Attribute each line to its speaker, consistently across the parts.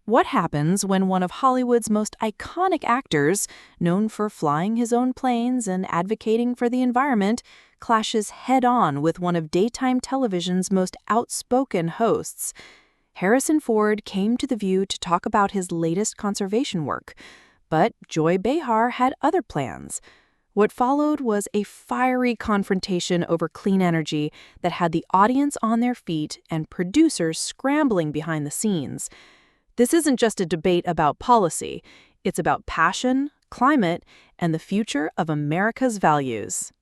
Speaker 1: What happens when one of Hollywood's most iconic actors, known for flying his own planes and advocating for the environment, clashes head-on with one of daytime television's most outspoken hosts? Harrison Ford came to The View to talk about his latest conservation work, but Joy Behar had other plans. What followed was a fiery confrontation over clean energy that had the audience on their feet and producers scrambling behind the scenes. This isn't just a debate about policy. It's about passion, climate, and the future of America's values.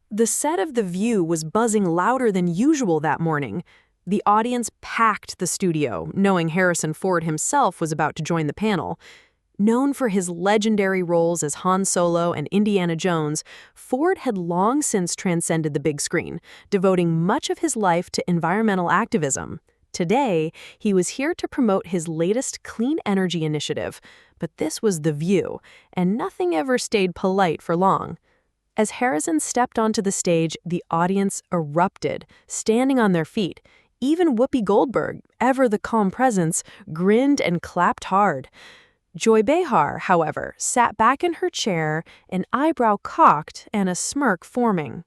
Speaker 1: The set of The View was buzzing louder than usual that morning. The audience packed the studio, knowing Harrison Ford himself was about to join the panel. Known for his legendary roles as Han Solo and Indiana Jones, Ford had long since transcended the big screen, devoting much of his life to environmental activism. Today, he was here to promote his latest clean energy initiative, but this was The View, and nothing ever stayed polite for long. As Harrison stepped onto the stage, the audience erupted, standing on their feet. Even Whoopi Goldberg, ever the calm presence, grinned and clapped hard. Joy Behar, however, sat back in her chair, an eyebrow cocked and a smirk forming.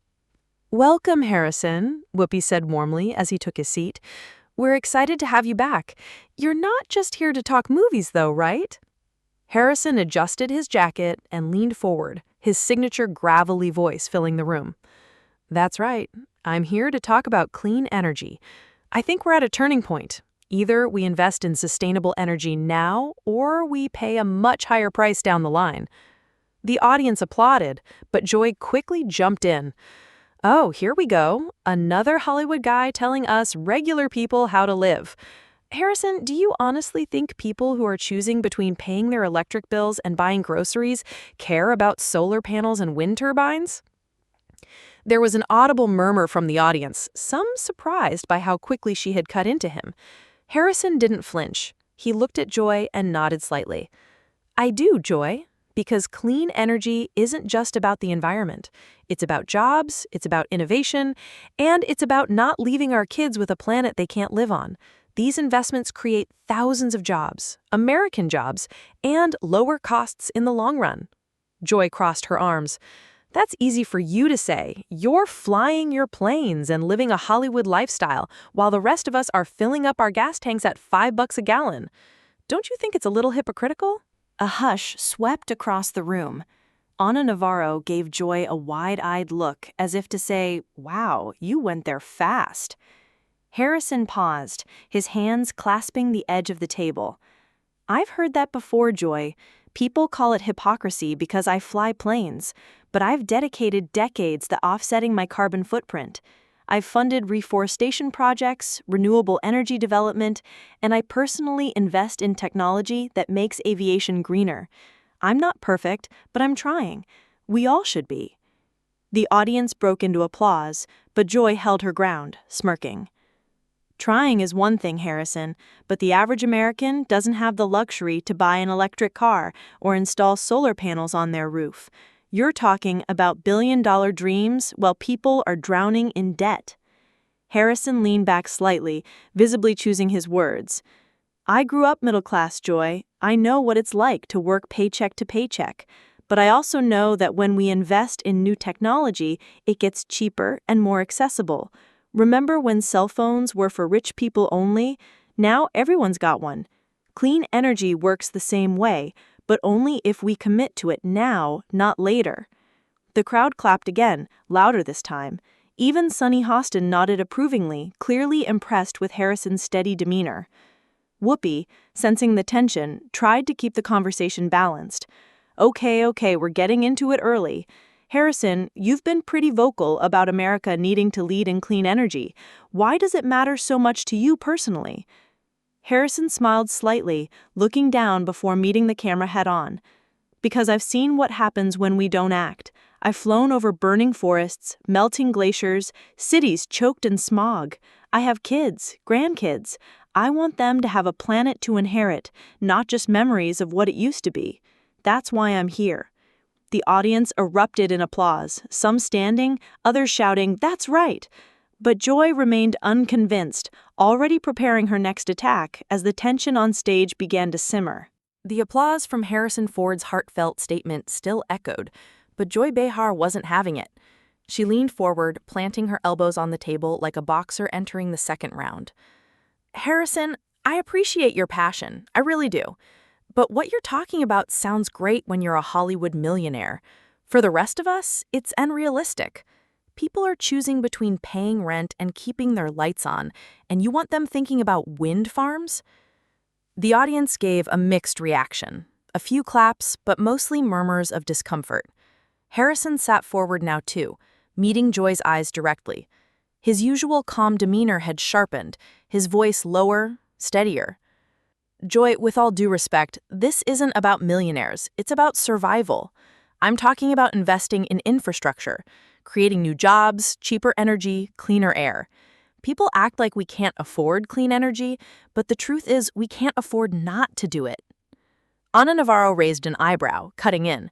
Speaker 1: "Welcome, Harrison," Whoopi said warmly as he took his seat. "We're excited to have you back. You're not just here to talk movies, though, right?" Harrison adjusted his jacket and leaned forward, his signature gravelly voice filling the room. "That's right. I'm here to talk about clean energy. I think we're at a turning point. Either we invest in sustainable energy now, or we pay a much higher price down the line." The audience applauded, but Joy quickly jumped in. "Oh, here we go. Another Hollywood guy telling us regular people how to live. Harrison, do you honestly think people who are choosing between paying their electric bills and buying groceries care about solar panels and wind turbines?" There was an audible murmur from the audience, some surprised by how quickly she had cut into him. Harrison didn't flinch. He looked at Joy and nodded slightly. "I do, Joy. Because clean energy isn't just about the environment. It's about jobs, it's about innovation, and it's about not leaving our kids with a planet they can't live on. These investments create thousands of jobs, American jobs, and lower costs in the long run." Joy crossed her arms. "That's easy for you to say. You're flying your planes and living a Hollywood lifestyle, while the rest of us are filling up our gas tanks at $5 a gallon. Don't you think it's a little hypocritical?" A hush swept across the room. Ana Navarro gave Joy a wide-eyed look, as if to say, "Wow, you went there fast." Harrison paused, his hands clasping the edge of the table. "I've heard that before, Joy. People call it hypocrisy because I fly planes, but I've dedicated decades to offsetting my carbon footprint. I've funded reforestation projects, renewable energy development, and I personally invest in technology that makes aviation greener. I'm not perfect, but I'm trying. We all should be." The audience broke into applause, but Joy held her ground, smirking. "Trying is one thing, Harrison, but the average American doesn't have the luxury to buy an electric car or install solar panels on their roof. You're talking about billion-dollar dreams while people are drowning in debt." Harrison leaned back slightly, visibly choosing his words. "I grew up middle class, Joy. I know what it's like to work paycheck to paycheck. But I also know that when we invest in new technology, it gets cheaper and more accessible. Remember when cell phones were for rich people only? Now everyone's got one. Clean energy works the same way, but only if we commit to it now, not later." The crowd clapped again, louder this time. Even Sunny Hostin nodded approvingly, clearly impressed with Harrison's steady demeanor. Whoopi, sensing the tension, tried to keep the conversation balanced. Okay, we're getting into it early. Harrison, you've been pretty vocal about America needing to lead in clean energy. Why does it matter so much to you personally?" Harrison smiled slightly, looking down before meeting the camera head-on. "Because I've seen what happens when we don't act. I've flown over burning forests, melting glaciers, cities choked in smog. I have kids, grandkids. I want them to have a planet to inherit, not just memories of what it used to be. That's why I'm here." The audience erupted in applause, some standing, others shouting, "That's right!" But Joy remained unconvinced, already preparing her next attack as the tension on stage began to simmer. The applause from Harrison Ford's heartfelt statement still echoed, but Joy Behar wasn't having it. She leaned forward, planting her elbows on the table like a boxer entering the second round. Harrison, I appreciate your passion, I really do. But what you're talking about sounds great when you're a Hollywood millionaire. For the rest of us, it's unrealistic. People are choosing between paying rent and keeping their lights on, and you want them thinking about wind farms? The audience gave a mixed reaction. A few claps, but mostly murmurs of discomfort. Harrison sat forward now too, meeting Joy's eyes directly. His usual calm demeanor had sharpened, his voice lower, steadier. Joy, with all due respect, this isn't about millionaires, it's about survival. I'm talking about investing in infrastructure, creating new jobs, cheaper energy, cleaner air. People act like we can't afford clean energy, but the truth is we can't afford not to do it. Ana Navarro raised an eyebrow, cutting in.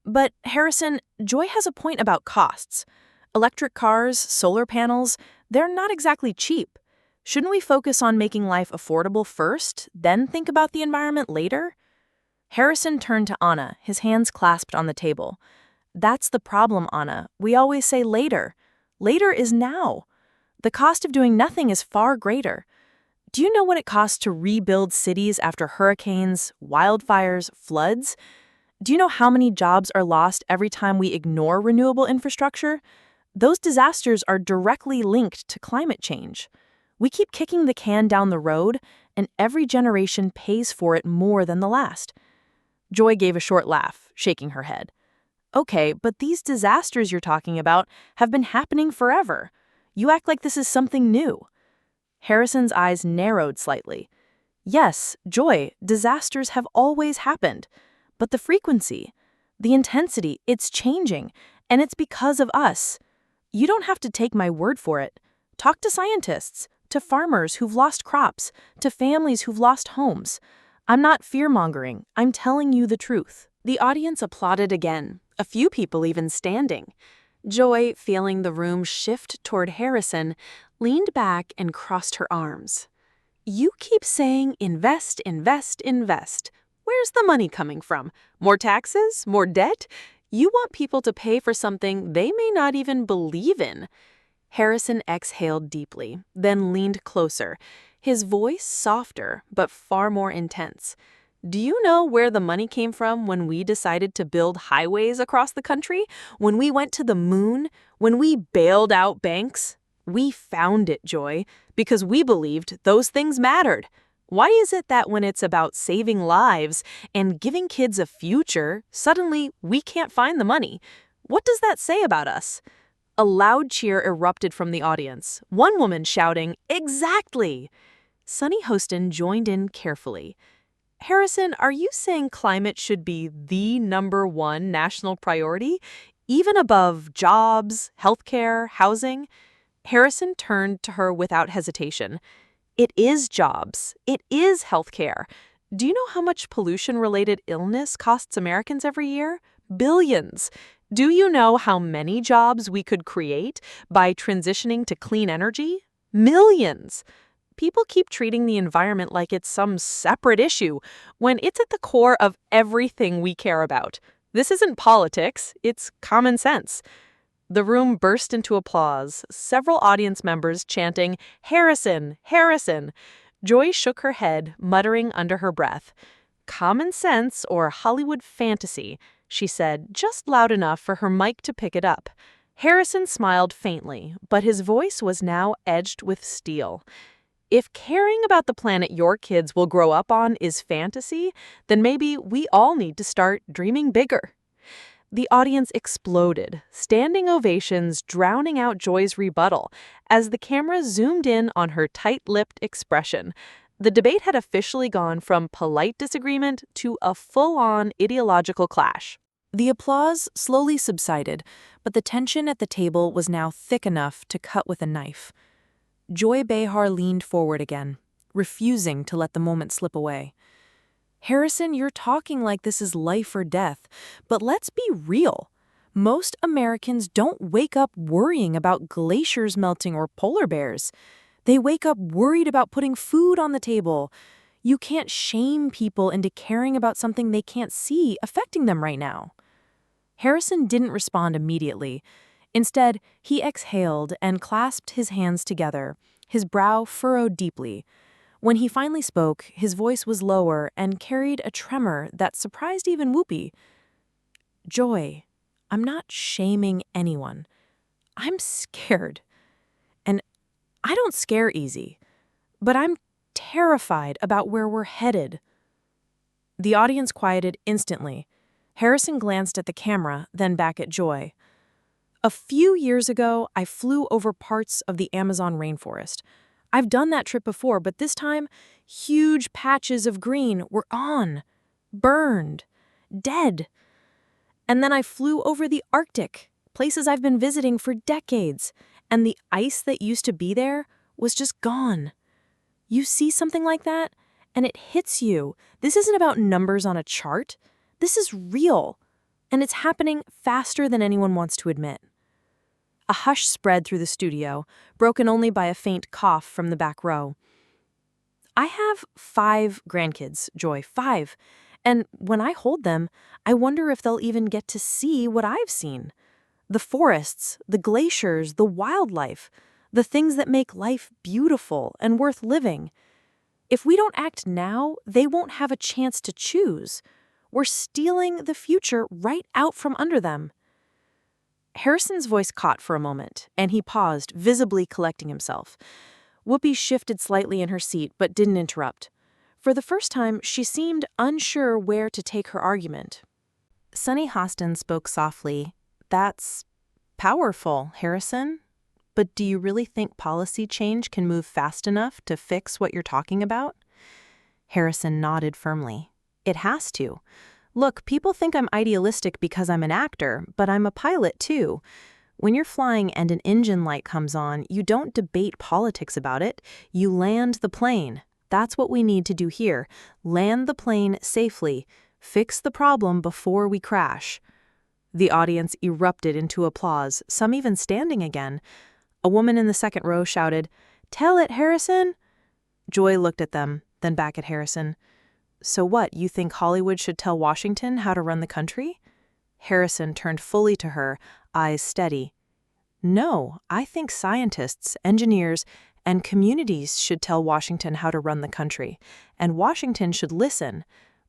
Speaker 1: But Harrison, Joy has a point about costs. Electric cars, solar panels, they're not exactly cheap. Shouldn't we focus on making life affordable first, then think about the environment later? Harrison turned to Ana, his hands clasped on the table. That's the problem, Ana. We always say later. Later is now. The cost of doing nothing is far greater. Do you know what it costs to rebuild cities after hurricanes, wildfires, floods? Do you know how many jobs are lost every time we ignore renewable infrastructure? Those disasters are directly linked to climate change. We keep kicking the can down the road, and every generation pays for it more than the last. Joy gave a short laugh, shaking her head. Okay, but these disasters you're talking about have been happening forever. You act like this is something new. Harrison's eyes narrowed slightly. Yes, Joy, disasters have always happened. But the frequency, the intensity, it's changing, and it's because of us. You don't have to take my word for it. Talk to scientists, to farmers who've lost crops, to families who've lost homes. I'm not fear-mongering, I'm telling you the truth. The audience applauded again, a few people even standing. Joy, feeling the room shift toward Harrison, leaned back and crossed her arms. You keep saying invest, invest, invest. Where's the money coming from? More taxes? More debt? You want people to pay for something they may not even believe in. Harrison exhaled deeply, then leaned closer, his voice softer but far more intense. Do you know where the money came from when we decided to build highways across the country? When we went to the moon? When we bailed out banks? We found it, Joy, because we believed those things mattered. Why is it that when it's about saving lives and giving kids a future, suddenly we can't find the money? What does that say about us? A loud cheer erupted from the audience, one woman shouting, "Exactly!" Sunny Hostin joined in carefully. Harrison, are you saying climate should be the #1 national priority, even above jobs, healthcare, housing? Harrison turned to her without hesitation. It is jobs. It is healthcare. Do you know how much pollution-related illness costs Americans every year? Billions. Do you know how many jobs we could create by transitioning to clean energy? Millions. People keep treating the environment like it's some separate issue when it's at the core of everything we care about. This isn't politics, it's common sense. The room burst into applause, several audience members chanting, "Harrison, Harrison." Joy shook her head, muttering under her breath. "Common sense or Hollywood fantasy," she said, just loud enough for her mic to pick it up. Harrison smiled faintly, but his voice was now edged with steel. If caring about the planet your kids will grow up on is fantasy, then maybe we all need to start dreaming bigger. The audience exploded, standing ovations drowning out Joy's rebuttal as the camera zoomed in on her tight-lipped expression. The debate had officially gone from polite disagreement to a full-on ideological clash. The applause slowly subsided, but the tension at the table was now thick enough to cut with a knife. Joy Behar leaned forward again, refusing to let the moment slip away. Harrison, you're talking like this is life or death, but let's be real. Most Americans don't wake up worrying about glaciers melting or polar bears. They wake up worried about putting food on the table. You can't shame people into caring about something they can't see affecting them right now. Harrison didn't respond immediately. Instead, he exhaled and clasped his hands together, his brow furrowed deeply. When he finally spoke, his voice was lower and carried a tremor that surprised even Whoopi. Joy, I'm not shaming anyone. I'm scared. And I don't scare easy, but I'm terrified about where we're headed. The audience quieted instantly. Harrison glanced at the camera, then back at Joy. A few years ago, I flew over parts of the Amazon rainforest. I've done that trip before, but this time, huge patches of green were gone, burned, dead. And then I flew over the Arctic, places I've been visiting for decades, and the ice that used to be there was just gone. You see something like that, and it hits you. This isn't about numbers on a chart. This is real, and it's happening faster than anyone wants to admit. A hush spread through the studio, broken only by a faint cough from the back row. I have 5 grandkids, Joy, 5. And when I hold them, I wonder if they'll even get to see what I've seen. The forests, the glaciers, the wildlife, the things that make life beautiful and worth living. If we don't act now, they won't have a chance to choose. We're stealing the future right out from under them. Harrison's voice caught for a moment, and he paused, visibly collecting himself. Whoopi shifted slightly in her seat, but didn't interrupt. For the first time, she seemed unsure where to take her argument. Sunny Hostin spoke softly. That's powerful, Harrison. But do you really think policy change can move fast enough to fix what you're talking about? Harrison nodded firmly. It has to. Look, people think I'm idealistic because I'm an actor, but I'm a pilot too. When you're flying and an engine light comes on, you don't debate politics about it. You land the plane. That's what we need to do here. Land the plane safely. Fix the problem before we crash. The audience erupted into applause, some even standing again. A woman in the second row shouted, "Tell it, Harrison!" Joy looked at them, then back at Harrison. So what, you think Hollywood should tell Washington how to run the country? Harrison turned fully to her, eyes steady. No, I think scientists, engineers, and communities should tell Washington how to run the country, and Washington should listen.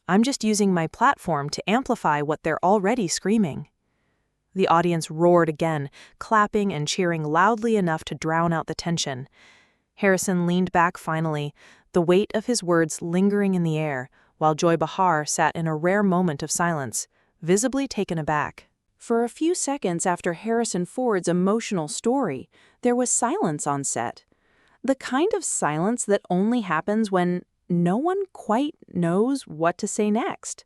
Speaker 1: I'm just using my platform to amplify what they're already screaming. The audience roared again, clapping and cheering loudly enough to drown out the tension. Harrison leaned back finally, the weight of his words lingering in the air, while Joy Behar sat in a rare moment of silence, visibly taken aback. For a few seconds after Harrison Ford's emotional story, there was silence on set. The kind of silence that only happens when no one quite knows what to say next.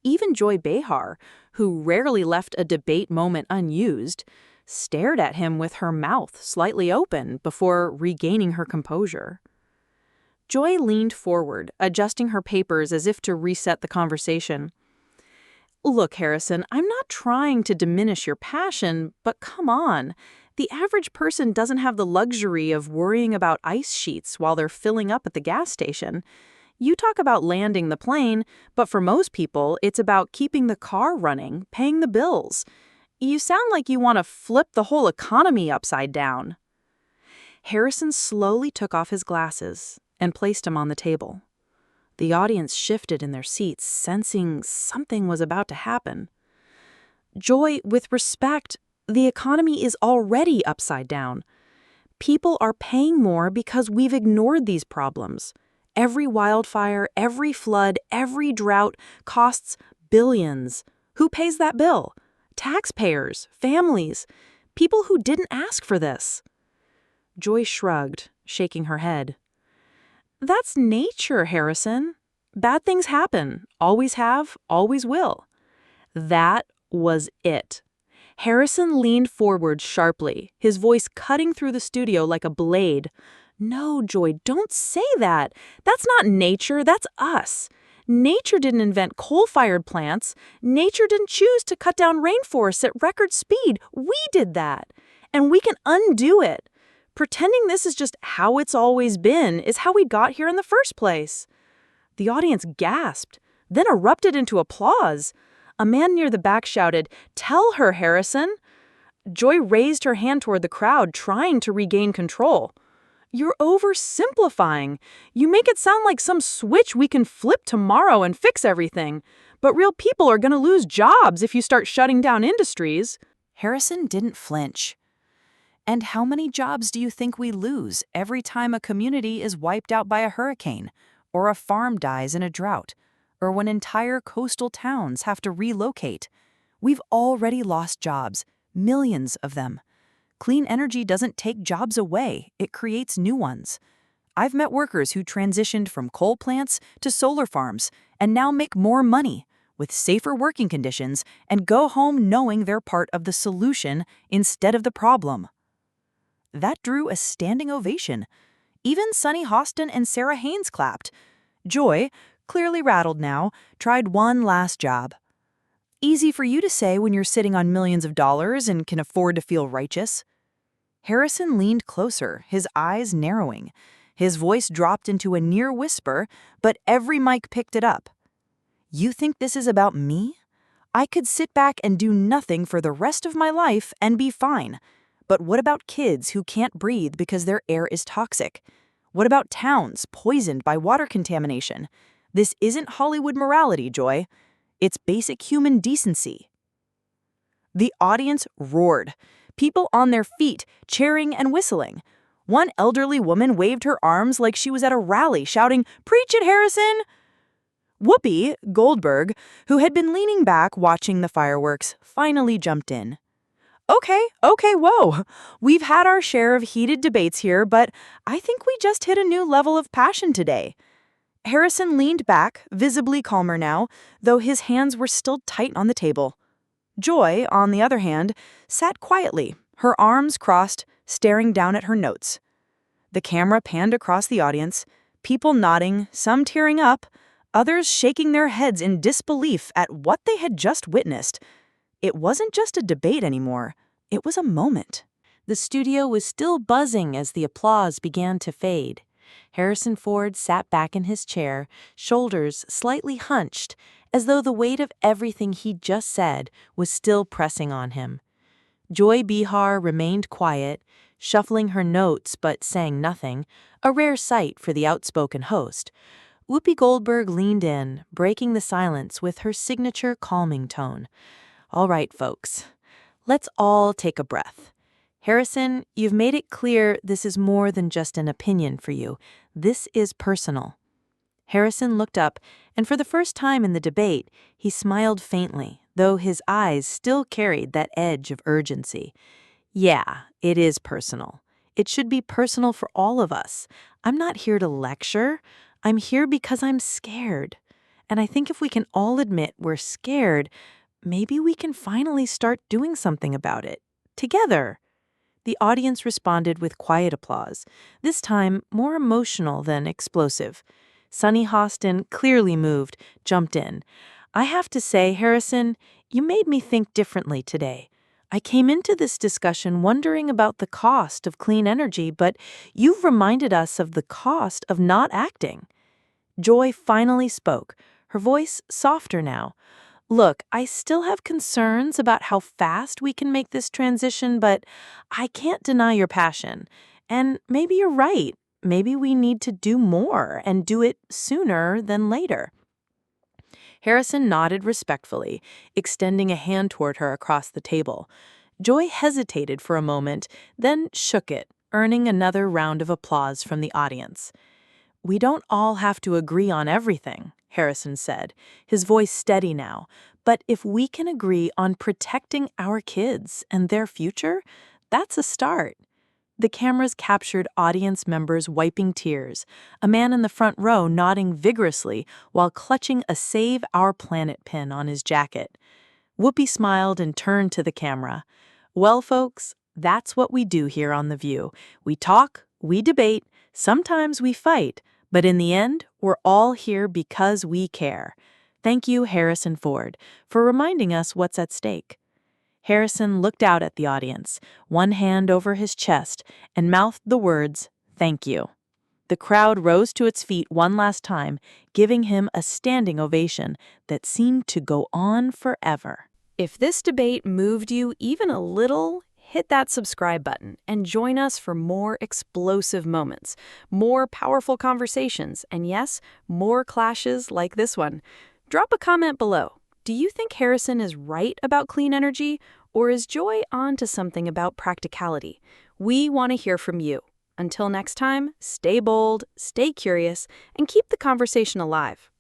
Speaker 1: Even Joy Behar, who rarely left a debate moment unused, stared at him with her mouth slightly open before regaining her composure. Joy leaned forward, adjusting her papers as if to reset the conversation. Look, Harrison, I'm not trying to diminish your passion, but come on. The average person doesn't have the luxury of worrying about ice sheets while they're filling up at the gas station. You talk about landing the plane, but for most people, it's about keeping the car running, paying the bills. You sound like you want to flip the whole economy upside down. Harrison slowly took off his glasses and placed them on the table. The audience shifted in their seats, sensing something was about to happen. Joy, with respect, the economy is already upside down. People are paying more because we've ignored these problems. Every wildfire, every flood, every drought costs billions. Who pays that bill? Taxpayers, families, people who didn't ask for this. Joy shrugged, shaking her head. That's nature, Harrison. Bad things happen, always have, always will. That was it. Harrison leaned forward sharply, his voice cutting through the studio like a blade. No, Joy, don't say that. That's not nature, that's us. Nature didn't invent coal-fired plants. Nature didn't choose to cut down rainforests at record speed. We did that. And we can undo it. Pretending this is just how it's always been is how we got here in the first place. The audience gasped, then erupted into applause. A man near the back shouted, "Tell her, Harrison!" Joy raised her hand toward the crowd, trying to regain control. "You're oversimplifying. You make it sound like some switch we can flip tomorrow and fix everything. But real people are going to lose jobs if you start shutting down industries." Harrison didn't flinch. "And how many jobs do you think we lose every time a community is wiped out by a hurricane, or a farm dies in a drought, or when entire coastal towns have to relocate? We've already lost jobs, millions of them. Clean energy doesn't take jobs away, it creates new ones. I've met workers who transitioned from coal plants to solar farms and now make more money, with safer working conditions, and go home knowing they're part of the solution instead of the problem." That drew a standing ovation. Even Sunny Hostin and Sarah Haynes clapped. Joy, clearly rattled now, tried one last job. "Easy for you to say when you're sitting on millions of dollars and can afford to feel righteous." Harrison leaned closer, his eyes narrowing. His voice dropped into a near whisper, but every mic picked it up. "You think this is about me? I could sit back and do nothing for the rest of my life and be fine. But what about kids who can't breathe because their air is toxic? What about towns poisoned by water contamination? This isn't Hollywood morality, Joy. It's basic human decency." The audience roared, people on their feet, cheering and whistling. One elderly woman waved her arms like she was at a rally, shouting, "Preach it, Harrison!" Whoopi Goldberg, who had been leaning back watching the fireworks, finally jumped in. Okay, whoa. We've had our share of heated debates here, but I think we just hit a new level of passion today." Harrison leaned back, visibly calmer now, though his hands were still tight on the table. Joy, on the other hand, sat quietly, her arms crossed, staring down at her notes. The camera panned across the audience, people nodding, some tearing up, others shaking their heads in disbelief at what they had just witnessed. It wasn't just a debate anymore, it was a moment. The studio was still buzzing as the applause began to fade. Harrison Ford sat back in his chair, shoulders slightly hunched, as though the weight of everything he'd just said was still pressing on him. Joy Behar remained quiet, shuffling her notes but saying nothing, a rare sight for the outspoken host. Whoopi Goldberg leaned in, breaking the silence with her signature calming tone. "All right, folks, let's all take a breath. Harrison, you've made it clear this is more than just an opinion for you. This is personal." Harrison looked up, and for the first time in the debate, he smiled faintly, though his eyes still carried that edge of urgency. "Yeah, it is personal. It should be personal for all of us. I'm not here to lecture. I'm here because I'm scared. And I think if we can all admit we're scared, maybe we can finally start doing something about it. Together." The audience responded with quiet applause, this time more emotional than explosive. Sunny Hostin, clearly moved, jumped in. "I have to say, Harrison, you made me think differently today. I came into this discussion wondering about the cost of clean energy, but you've reminded us of the cost of not acting." Joy finally spoke, her voice softer now. "Look, I still have concerns about how fast we can make this transition, but I can't deny your passion. And maybe you're right. Maybe we need to do more and do it sooner than later." Harrison nodded respectfully, extending a hand toward her across the table. Joy hesitated for a moment, then shook it, earning another round of applause from the audience. "We don't all have to agree on everything," Harrison said, his voice steady now. "But if we can agree on protecting our kids and their future, that's a start." The cameras captured audience members wiping tears, a man in the front row nodding vigorously while clutching a Save Our Planet pin on his jacket. Whoopi smiled and turned to the camera. "Well, folks, that's what we do here on The View. We talk, we debate, sometimes we fight, but in the end, we're all here because we care. Thank you, Harrison Ford, for reminding us what's at stake." Harrison looked out at the audience, one hand over his chest, and mouthed the words, "Thank you." The crowd rose to its feet one last time, giving him a standing ovation that seemed to go on forever. If this debate moved you even a little, hit that subscribe button and join us for more explosive moments, more powerful conversations, and yes, more clashes like this one. Drop a comment below. Do you think Harrison is right about clean energy, or is Joy onto something about practicality? We want to hear from you. Until next time, stay bold, stay curious, and keep the conversation alive.